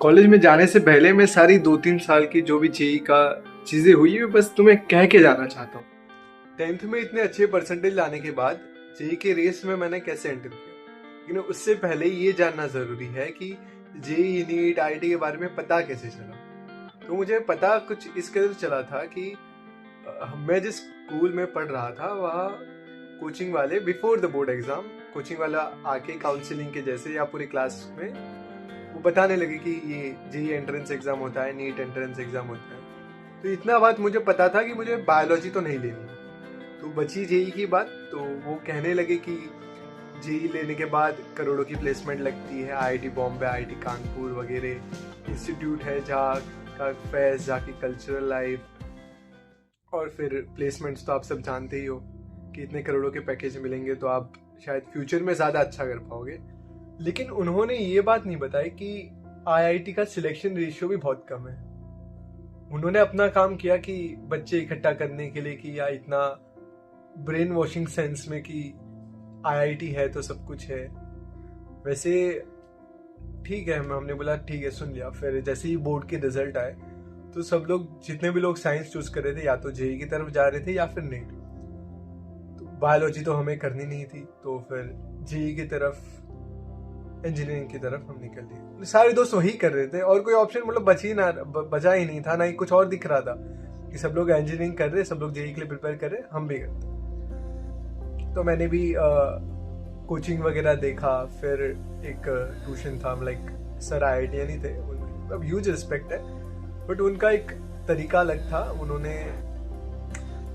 College में जाने से पहले मैं सारी 2-3 साल की जो भी जेई का चीज़ें हुई है बस तुम्हें कह के जाना चाहता हूँ। 10th में इतने अच्छे परसेंटेज लाने के बाद जेई के रेस में मैंने कैसे एंटर किया, लेकिन उससे पहले ये जानना ज़रूरी है कि जेई नीट आईआईटी के बारे में पता कैसे चला। तो मुझे पता कुछ इस कदर चला था कि मैं जिस स्कूल में पढ़ रहा था वहाँ कोचिंग वाले before the board exam coaching वाला आके काउंसलिंग के जैसे या पूरी क्लास में वो बताने लगे कि ये जेई एंट्रेंस एग्ज़ाम होता है, नीट एंट्रेंस एग्ज़ाम होता है। तो इतना बात मुझे पता था कि मुझे बायोलॉजी तो नहीं लेनी। तो बची जेई की बात, तो वो कहने लगे कि जेई लेने के बाद करोड़ों की प्लेसमेंट लगती है, आईआईटी बॉम्बे, आईआईटी कानपुर वगैरह इंस्टीट्यूट है जहाँ का फेस्ट, जहाँ की कल्चरल लाइफ और फिर प्लेसमेंट्स तो आप सब जानते ही हो कि इतने करोड़ों के पैकेज मिलेंगे तो आप शायद फ्यूचर में ज़्यादा अच्छा कर पाओगे। लेकिन उन्होंने ये बात नहीं बताई कि आईआईटी का सिलेक्शन रेशियो भी बहुत कम है। उन्होंने अपना काम किया कि बच्चे इकट्ठा करने के लिए कि या इतना ब्रेन वॉशिंग सेंस में कि आईआईटी है तो सब कुछ है। वैसे ठीक है, हमने बोला ठीक है, सुन लिया। फिर जैसे ही बोर्ड के रिजल्ट आए तो सब लोग, जितने भी लोग साइंस चूज कर रहे थे, या तो जेई की तरफ जा रहे थे या फिर नीट। तो बायोलॉजी तो हमें करनी नहीं थी, तो फिर जेई की तरफ, इंजीनियरिंग की तरफ हम निकल लिए। सारे दोस्त वही कर रहे थे और कोई ऑप्शन मतलब बचा ही नहीं था, ना ही कुछ और दिख रहा था कि सब लोग इंजीनियरिंग कर रहे, सब लोग जेई के लिए प्रिपेयर कर रहे, हम भी करते। तो मैंने भी कोचिंग वगैरह देखा। फिर एक ट्यूशन था, लाइक सर आईआईटीएन ही थे, अब ह्यूज रिस्पेक्ट है, बट उनका एक तरीका अलग था। उन्होंने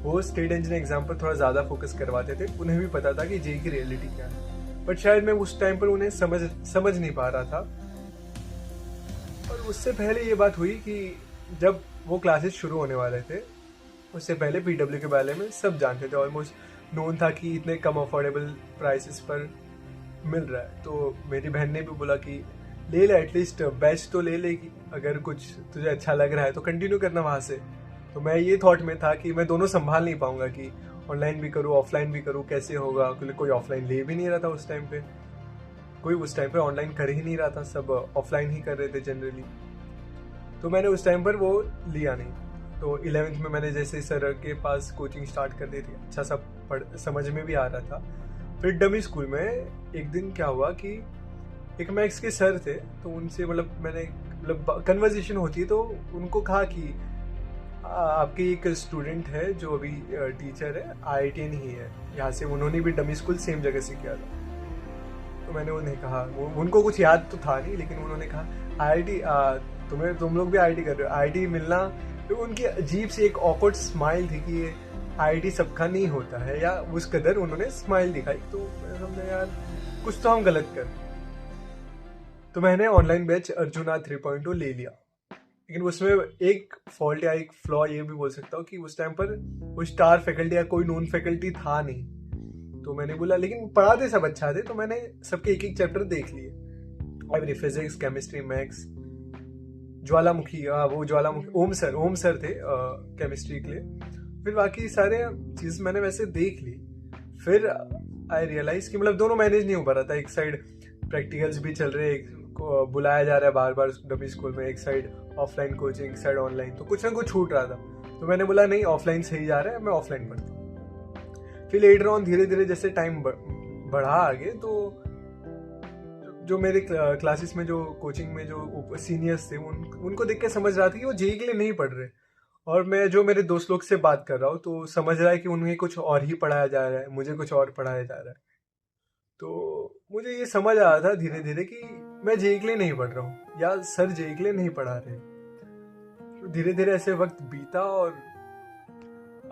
वो स्टेट इंजीनियरिंग एग्जाम पर थोड़ा ज़्यादा फोकस करवाते थे। उन्हें भी पता था कि जेई की रियलिटी क्या है, बट शायद मैं उस टाइम पर उन्हें समझ नहीं पा रहा था। और उससे पहले ये बात हुई कि जब वो क्लासेस शुरू होने वाले थे, उससे पहले पीडब्ल्यू के बारे में सब जानते थे, ऑलमोस्ट नोन था कि इतने कम अफोर्डेबल प्राइसेस पर मिल रहा है। तो मेरी बहन ने भी बोला कि ले ले, एटलीस्ट बैच तो ले लेगी, अगर कुछ तुझे अच्छा लग रहा है तो कंटिन्यू करना वहाँ से। तो मैं ये थॉट में था कि मैं दोनों संभाल नहीं पाऊंगा, कि ऑनलाइन भी करूँ ऑफलाइन भी करूँ, कैसे होगा, क्योंकि कोई ऑफलाइन ले भी नहीं रहा था उस टाइम पे, कोई उस टाइम पे ऑनलाइन कर ही नहीं रहा था, सब ऑफलाइन ही कर रहे थे जनरली। तो मैंने उस टाइम पर वो लिया नहीं। तो 11th में मैंने जैसे सर के पास कोचिंग स्टार्ट कर दी थी, अच्छा सब समझ में भी आ रहा था। फिर डमी स्कूल में एक दिन क्या हुआ कि एक मैथ्स के सर थे, तो उनसे मतलब कन्वर्जेशन होती है, तो उनको कहा कि आपके एक स्टूडेंट है जो अभी टीचर है, आईआईटीएन ही है यहाँ से, उन्होंने भी डमी स्कूल सेम जगह से किया था। तो मैंने उन्हें कहा, उनको कुछ याद तो था नहीं, लेकिन उन्होंने कहा आईआईटी, तुम लोग भी आईआईटी कर रहे हो, आईआईटी मिलना। तो उनकी अजीब सी एक ऑकवर्ड स्माइल थी कि ये आईआईटी सबका नहीं होता है, या उस कदर उन्होंने स्माइल दिखाई। तो मैंने समझा यार कुछ तो हम गलत कर। तो मैंने ऑनलाइन बैच अर्जुना 3.0 ले लिया। लेकिन उसमें एक फॉल्ट या एक फ्लॉ ये भी बोल सकता हूँ कि उस टाइम पर कोई स्टार फैकल्टी या कोई नॉन फैकल्टी था नहीं। तो मैंने बोला, लेकिन पढ़ाते सब अच्छा थे, तो मैंने सबके एक एक चैप्टर देख लिए, एवरी फिजिक्स, केमिस्ट्री, मैथ्स। ज्वालामुखी, वो ज्वालामुखी ओम सर थे केमिस्ट्री के लिए। फिर बाकी सारे चीज़ मैंने वैसे देख ली। फिर आई रियलाइज कि मतलब दोनों मैनेज नहीं हो पा रहा था। एक साइड प्रैक्टिकल्स भी चल रहे, एक को बुलाया जा रहा है बार बार डमी स्कूल में, एक साइड ऑफलाइन कोचिंग, एक साइड ऑनलाइन, तो कुछ ना कुछ छूट रहा था। तो मैंने बोला नहीं, ऑफलाइन सही जा रहा है, मैं ऑफलाइन पढ़ता हूँ। फिर लेटर ऑन धीरे धीरे जैसे टाइम बढ़ा आगे, तो जो मेरे क्लासेस में, जो कोचिंग में जो सीनियर्स थे, उनको देख के समझ रहा था कि वो जेई के लिए नहीं पढ़ रहे। और मैं जो मेरे दोस्त लोग से बात कर रहा हूँ तो समझ रहा है कि उन्हें कुछ और ही पढ़ाया जा रहा है, मुझे कुछ और पढ़ाया जा रहा है। तो मुझे ये समझ आ रहा था धीरे धीरे कि मैं जेई के लिए नहीं पढ़ रहा हूँ, या सर जेई के लिए नहीं पढ़ा रहे। तो धीरे धीरे ऐसे वक्त बीता और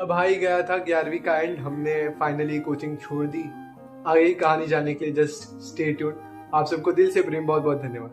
अब आ ही गया था 11वीं का एंड। हमने फाइनली कोचिंग छोड़ दी। आगे की कहानी जानने के लिए जस्ट स्टे ट्यून्ड। आप सबको दिल से प्रेम, बहुत बहुत धन्यवाद।